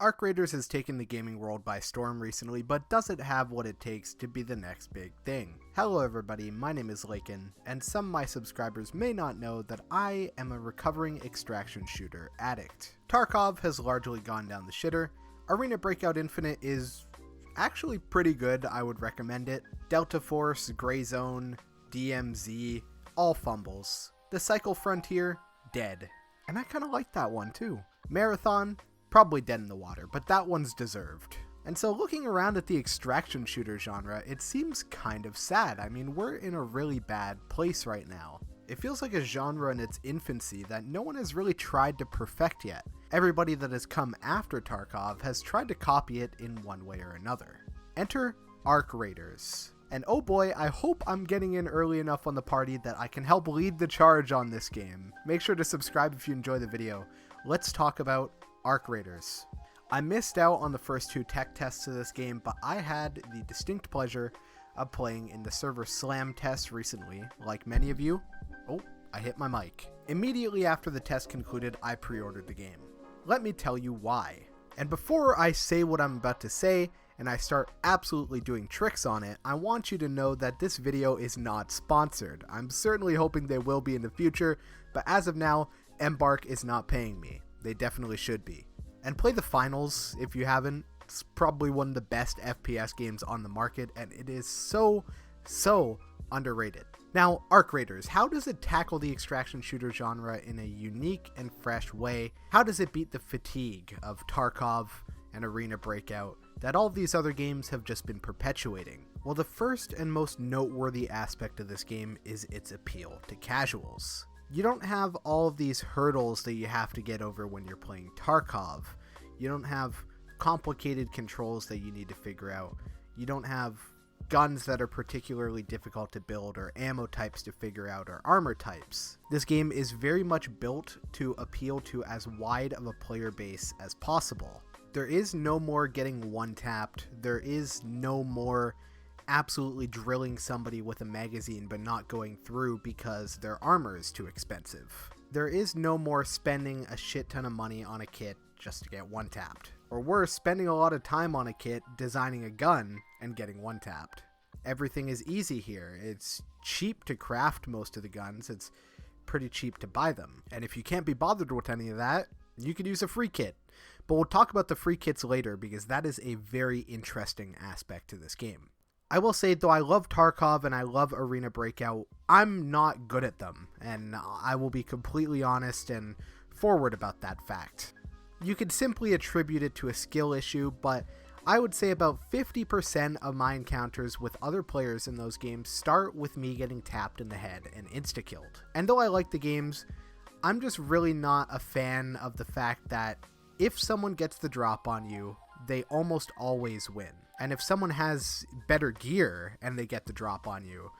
Arc Raiders has taken the gaming world by storm recently, but doesn't have what it takes to be the next big thing. Hello everybody, my name is Lakin, and some of my subscribers may not know that I am a recovering extraction shooter addict. Tarkov has largely gone down the shitter. Arena Breakout Infinite is actually pretty good, I would recommend it. Delta Force, Gray Zone, DMZ, all fumbles. The Cycle Frontier, dead. And I kinda like that one too. Marathon, probably dead in the water, but that one's deserved. And so looking around at the extraction shooter genre, it seems kind of sad. I mean, we're in a really bad place right now. It feels like a genre in its infancy that no one has really tried to perfect yet. Everybody that has come after Tarkov has tried to copy it in one way or another. Enter Arc Raiders. And oh boy, I hope I'm getting in early enough on the party that I can help lead the charge on this game. Make sure to subscribe if you enjoy the video. Let's talk about Arc Raiders. I missed out on the first two tech tests of this game, but I had the distinct pleasure of playing in the server slam test recently, like many of you. Oh, I hit my mic. Immediately after the test concluded, I pre-ordered the game. Let me tell you why. And before I say what I'm about to say, and I start absolutely doing tricks on it, I want you to know that this video is not sponsored. I'm certainly hoping they will be in the future, but as of now, Embark is not paying me. They definitely should be. And play the finals if you haven't. It's probably one of the best FPS games on the market, and it is so underrated. Now, Arc Raiders, how does it tackle the extraction shooter genre in a unique and fresh way? How does it beat the fatigue of Tarkov and Arena Breakout that all of these other games have just been perpetuating? Well, the first and most noteworthy aspect of this game is its appeal to casuals. You don't have all of these hurdles that you have to get over when you're playing Tarkov. You don't have complicated controls that you need to figure out. You don't have guns that are particularly difficult to build, or ammo types to figure out, or armor types. This game is very much built to appeal to as wide of a player base as possible. There is no more getting one-tapped. There is no more absolutely drilling somebody with a magazine but not going through because their armor is too expensive. There is no more spending a shit ton of money on a kit just to get one-tapped. Or worse, spending a lot of time on a kit designing a gun and getting one-tapped. Everything is easy here. It's cheap to craft most of the guns. It's pretty cheap to buy them. And if you can't be bothered with any of that, you could use a free kit. But we'll talk about the free kits later because that is a very interesting aspect to this game. I will say, though I love Tarkov and I love Arena Breakout, I'm not good at them, and I will be completely honest and forward about that fact. You could simply attribute it to a skill issue, but I would say about 50% of my encounters with other players in those games start with me getting tapped in the head and insta-killed. And though I like the games, I'm just really not a fan of the fact that if someone gets the drop on you, they almost always win. And if someone has better gear and they get the drop on you,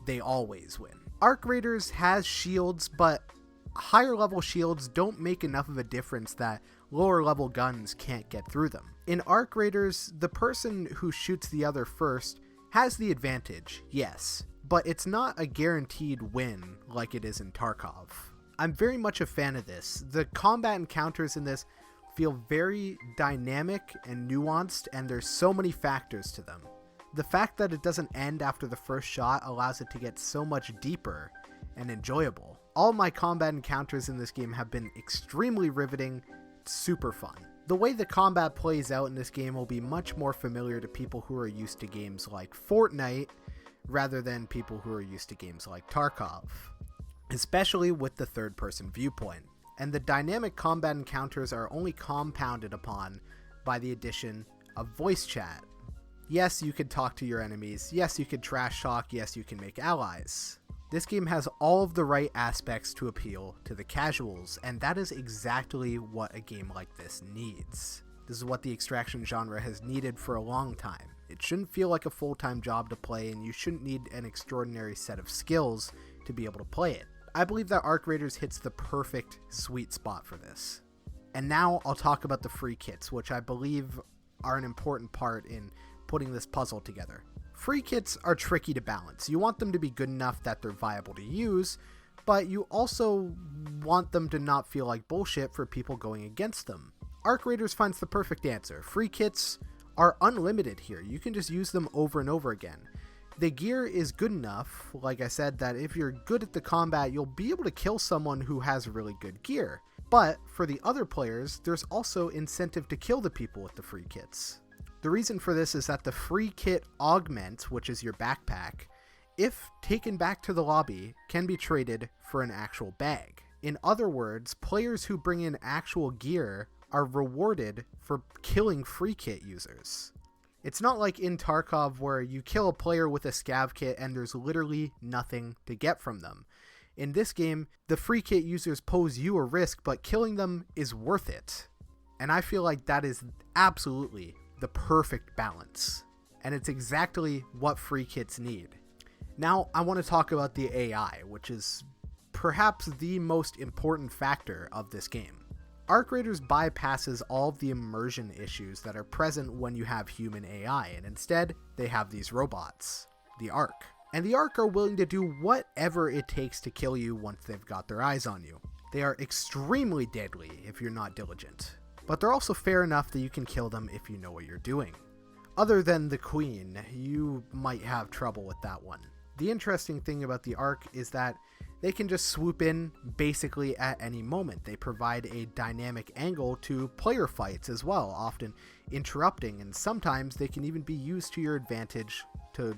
they always win. Arc Raiders has shields, but higher level shields don't make enough of a difference that lower level guns can't get through them. In Arc Raiders, the person who shoots the other first has the advantage, yes, but it's not a guaranteed win like it is in Tarkov. I'm very much a fan of this. The combat encounters in this feel very dynamic and nuanced, and there's so many factors to them. The fact that it doesn't end after the first shot allows it to get so much deeper and enjoyable. All my combat encounters in this game have been extremely riveting, super fun. The way the combat plays out in this game will be much more familiar to people who are used to games like Fortnite rather than people who are used to games like Tarkov, especially with the third-person viewpoint. And the dynamic combat encounters are only compounded upon by the addition of voice chat. Yes, you could talk to your enemies. Yes, you could trash talk. Yes, you can make allies. This game has all of the right aspects to appeal to the casuals, and that is exactly what a game like this needs. This is what the extraction genre has needed for a long time. It shouldn't feel like a full-time job to play, and you shouldn't need an extraordinary set of skills to be able to play it. I believe that Arc Raiders hits the perfect sweet spot for this. And now I'll talk about the free kits, which I believe are an important part in putting this puzzle together. Free kits are tricky to balance. You want them to be good enough that they're viable to use, but you also want them to not feel like bullshit for people going against them. Arc Raiders finds the perfect answer. Free kits are unlimited here. You can just use them over and over again. The gear is good enough, like I said, that if you're good at the combat, you'll be able to kill someone who has really good gear. But for the other players, there's also incentive to kill the people with the free kits. The reason for this is that the free kit augment, which is your backpack, if taken back to the lobby, can be traded for an actual bag. In other words, players who bring in actual gear are rewarded for killing free kit users. It's not like in Tarkov where you kill a player with a scav kit and there's literally nothing to get from them. In this game, the free kit users pose you a risk, but killing them is worth it. And I feel like that is absolutely the perfect balance. And it's exactly what free kits need. Now, I want to talk about the AI, which is perhaps the most important factor of this game. Arc Raiders bypasses all of the immersion issues that are present when you have human AI, and instead, they have these robots, the Arc. And the Arc are willing to do whatever it takes to kill you once they've got their eyes on you. They are extremely deadly if you're not diligent, but they're also fair enough that you can kill them if you know what you're doing. Other than the Queen, you might have trouble with that one. The interesting thing about the Arc is that they can just swoop in basically at any moment. They provide a dynamic angle to player fights as well, often interrupting, and sometimes they can even be used to your advantage to,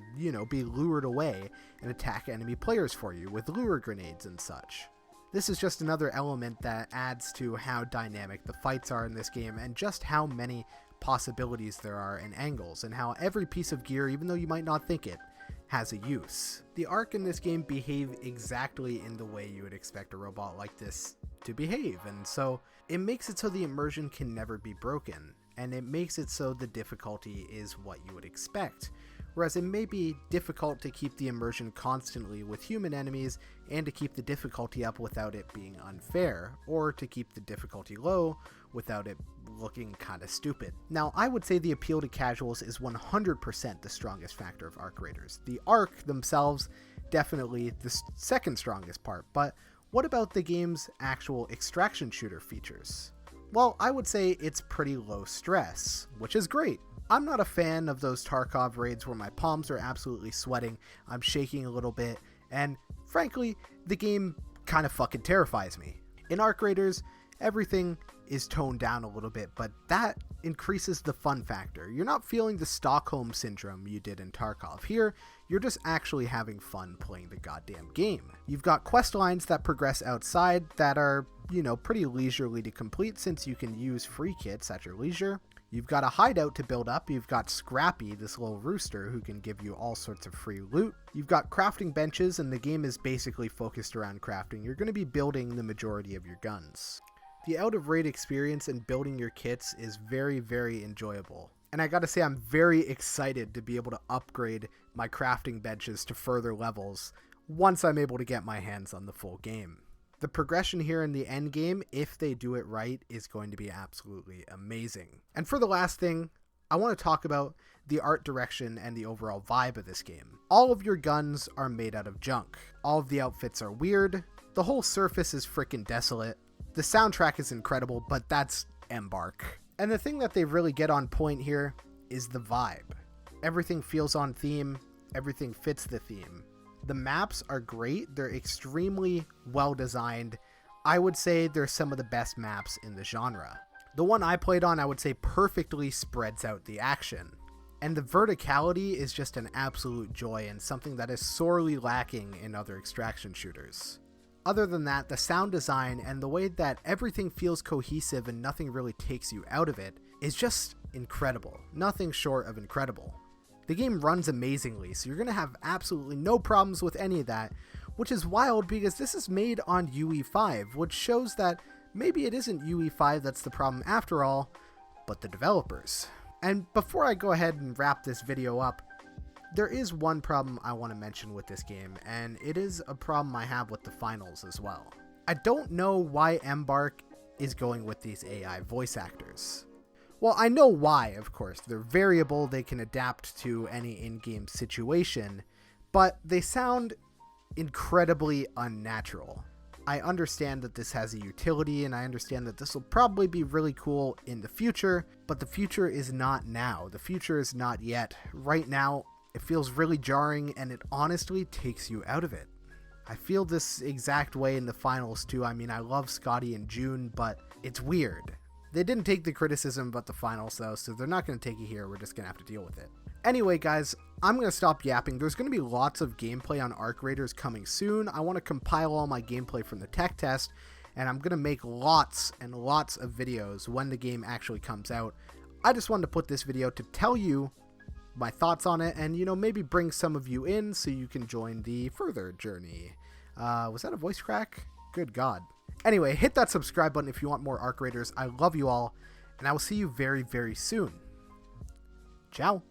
be lured away and attack enemy players for you with lure grenades and such. This is just another element that adds to how dynamic the fights are in this game and just how many possibilities there are in angles, and how every piece of gear, even though you might not think it, has a use. The Arc in this game behave exactly in the way you would expect a robot like this to behave, and so it makes it so the immersion can never be broken, and it makes it so the difficulty is what you would expect. Whereas it may be difficult to keep the immersion constantly with human enemies and to keep the difficulty up without it being unfair, or to keep the difficulty low without it looking kind of stupid. Now, I would say the appeal to casuals is 100% the strongest factor of Arc Raiders. The Arc themselves, definitely the second strongest part, but what about the game's actual extraction shooter features? Well, I would say it's pretty low stress, which is great. I'm not a fan of those Tarkov raids where my palms are absolutely sweating, I'm shaking a little bit, and frankly, the game kind of fucking terrifies me. In Arc Raiders, everything is toned down a little bit, but that increases the fun factor. You're not feeling the Stockholm Syndrome you did in Tarkov. Here, you're just actually having fun playing the goddamn game. You've got quest lines that progress outside that are, pretty leisurely to complete since you can use free kits at your leisure. You've got a hideout to build up. You've got Scrappy, this little rooster who can give you all sorts of free loot. You've got crafting benches, and the game is basically focused around crafting. You're going to be building the majority of your guns. The out-of-raid experience and building your kits is very, very enjoyable. And I gotta say, I'm very excited to be able to upgrade my crafting benches to further levels once I'm able to get my hands on the full game. The progression here in the end game, if they do it right, is going to be absolutely amazing. And for the last thing, I want to talk about the art direction and the overall vibe of this game. All of your guns are made out of junk. All of the outfits are weird. The whole surface is freaking desolate. The soundtrack is incredible, but that's Embark. And the thing that they really get on point here is the vibe. Everything feels on theme. Everything fits the theme. The maps are great. They're extremely well designed. I would say they're some of the best maps in the genre. The one I played on, I would say, perfectly spreads out the action. And the verticality is just an absolute joy and something that is sorely lacking in other extraction shooters. Other than that, the sound design and the way that everything feels cohesive and nothing really takes you out of it is just incredible. Nothing short of incredible. The game runs amazingly, so you're going to have absolutely no problems with any of that, which is wild because this is made on UE5, which shows that maybe it isn't UE5 that's the problem after all, but the developers. And before I go ahead and wrap this video up, there is one problem I want to mention with this game, and it is a problem I have with the finals as well. I don't know why Embark is going with these AI voice actors. Well, I know why, of course. They're variable, they can adapt to any in-game situation, but they sound incredibly unnatural. I understand that this has a utility, and I understand that this will probably be really cool in the future, but the future is not now. The future is not yet. Right now, it feels really jarring, and it honestly takes you out of it. I feel this exact way in the finals too. I mean, I love Scotty and June, but it's weird. They didn't take the criticism about the finals though, so they're not going to take it here. We're just going to have to deal with it. Anyway, guys, I'm going to stop yapping. There's going to be lots of gameplay on Arc Raiders coming soon. I want to compile all my gameplay from the tech test, and I'm going to make lots and lots of videos when the game actually comes out. I just wanted to put this video to tell you my thoughts on it, and maybe bring some of you in so you can join the further journey. Was that a voice crack? Good God. Anyway, hit that subscribe button if you want more Arc Raiders. I love you all, and I will see you very, very soon. Ciao.